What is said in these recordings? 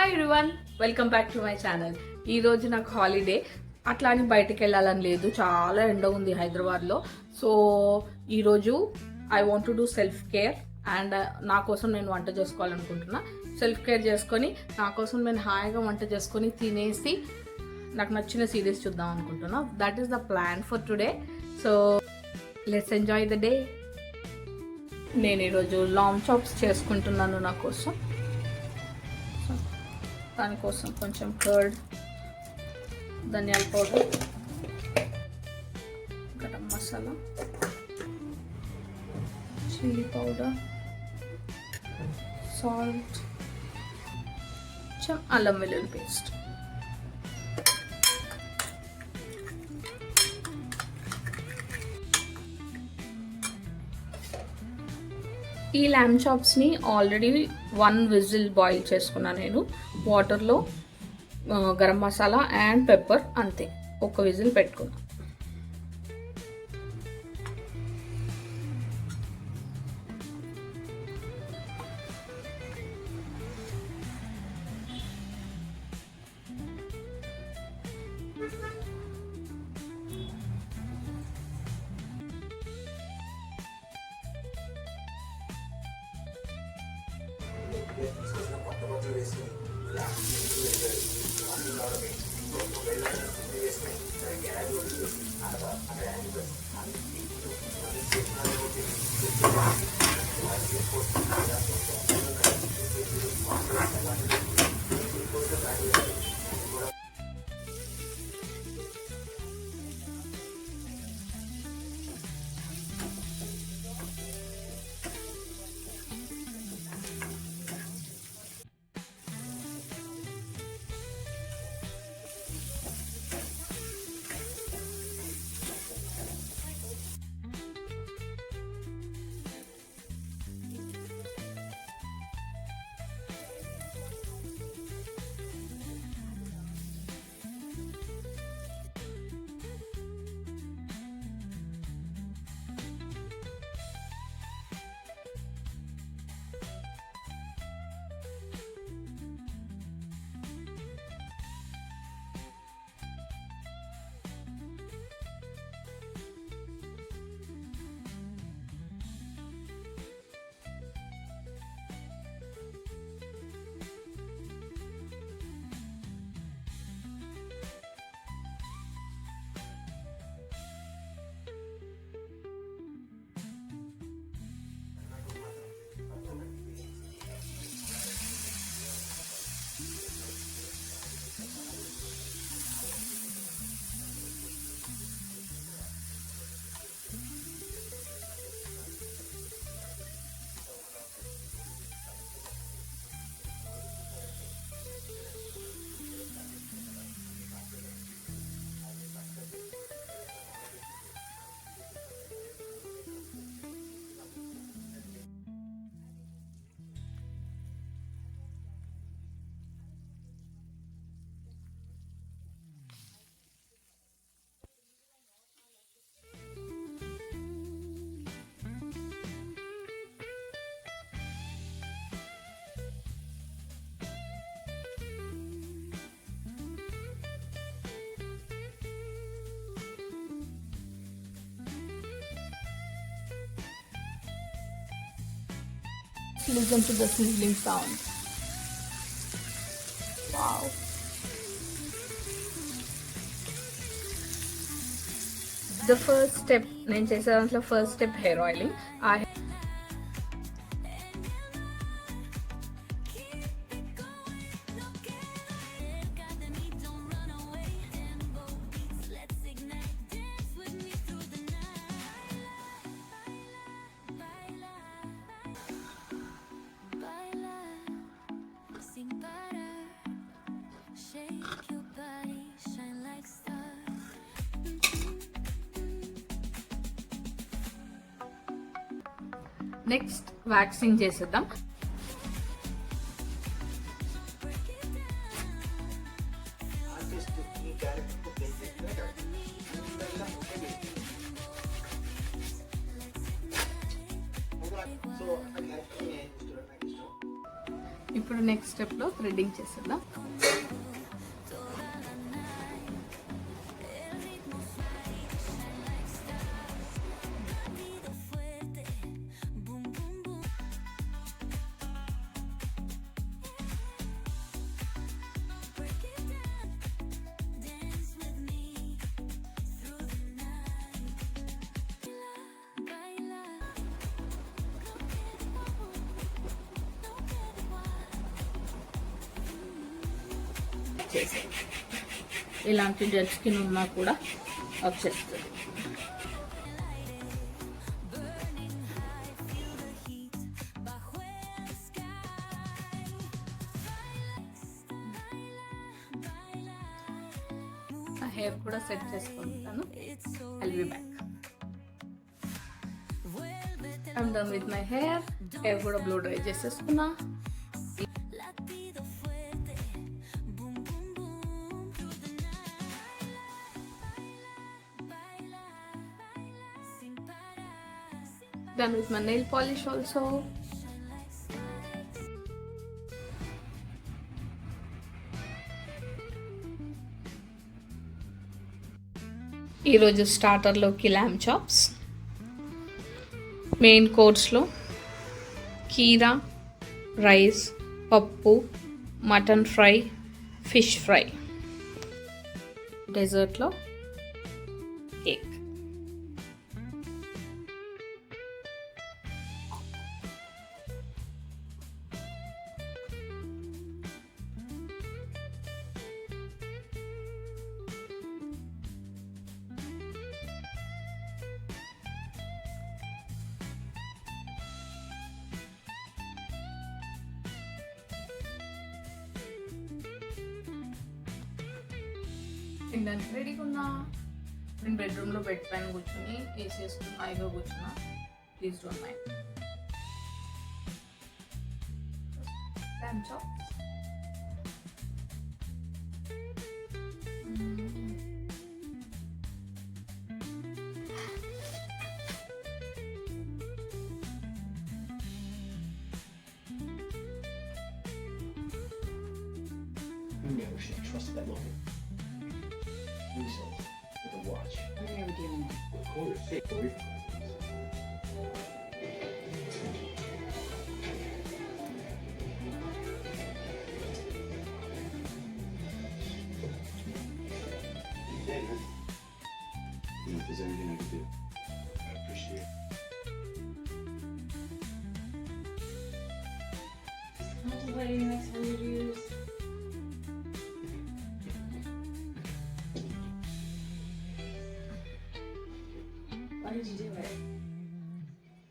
Hi everyone, welcome back to my channel. ఈరోజు నాకు holiday, అట్లా అని బయటకు వెళ్ళాలని లేదు. చాలా ఎండ ఉంది హైదరాబాద్లో. సో ఈరోజు I want to do self care and నా కోసం నేను వంట చేసుకోవాలనుకుంటున్నా. సెల్ఫ్ కేర్ చేసుకొని నా కోసం నేను హాయిగా వంట చేసుకొని తినేసి నాకు నచ్చిన సిరీస్ చూద్దాం అనుకుంటున్నా. That is the plan for today. So let's enjoy the day. నేను ఈరోజు లాంగ్ చాప్స్ చేసుకుంటున్నాను నా కోసం. దానికోసం కొంచెం కర్డ్, ధనియాల powder, garam masala, chilli powder, salt, కొంచెం అల్లం వెల్లుల్లి పేస్ట్. ఈ ల్యామ్ చాప్స్ని ఆల్రెడీ 1 విజిల్ బాయిల్ చేసుకున్నా నేను వాటర్లో. గరం మసాలా అండ్ పెప్పర్, అంతే, 1 విజిల్ పెట్టుకున్నా. Listen to the sizzling sound. Wow. The first step, నేను చేసే దాంట్లో first step hair oiling. Next waxing చేసేద్దాం. ఇప్పుడు నెక్స్ట్ స్టెప్లో థ్రెడ్డింగ్ చేసేద్దాం. ఇలాంటి డెడ్ స్కిన్ ఉన్నా కూడా వచ్చేస్తుంది. హెయిర్ కూడా సెట్ చేసుకుంటాను. I'll be back. I'm done with my hair. Hair కూడా బ్లో డ్రై చేసేసుకున్నా. Done with my nail polish also. ఈరోజు స్టార్టర్లోకి ల్యామ్ చాప్స్, మెయిన్ కోర్స్లో కీరా, రైస్, పప్పు, మటన్ ఫ్రై, ఫిష్ ఫ్రై, డెజర్ట్లో కేక్. తినడానికి రెడీగా ఉన్నా. నేను బెడ్రూమ్లో బెడ్ పైన కూర్చొని ఏసీ వేసుకుని హాయిగా కూర్చున్నా. Please don't mind. ల్యామ్ chops. You never should have trusted that local. Result with a watch. I'm never doing that. Of course. Hey, away from that. Hey, man. You know, if there's anything I can do, I appreciate it. Contemplating next 100 years. Why did you do it?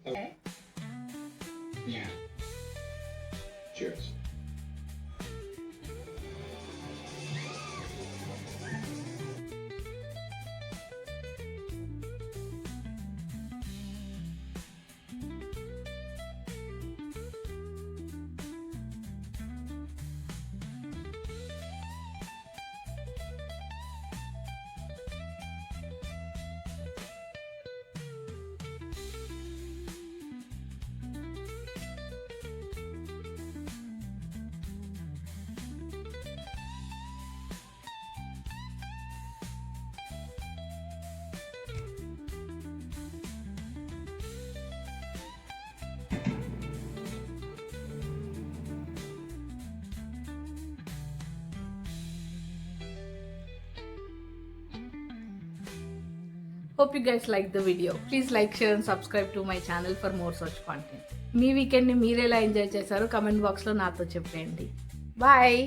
Okay. Yeah. Cheers. Hope you guys like the video. Please like, share and subscribe to my channel for more such content. మీ వీకెండ్ని మీరు ఎలా enjoy చేశారో comment బాక్స్లో నాతో చెప్పండి. Bye.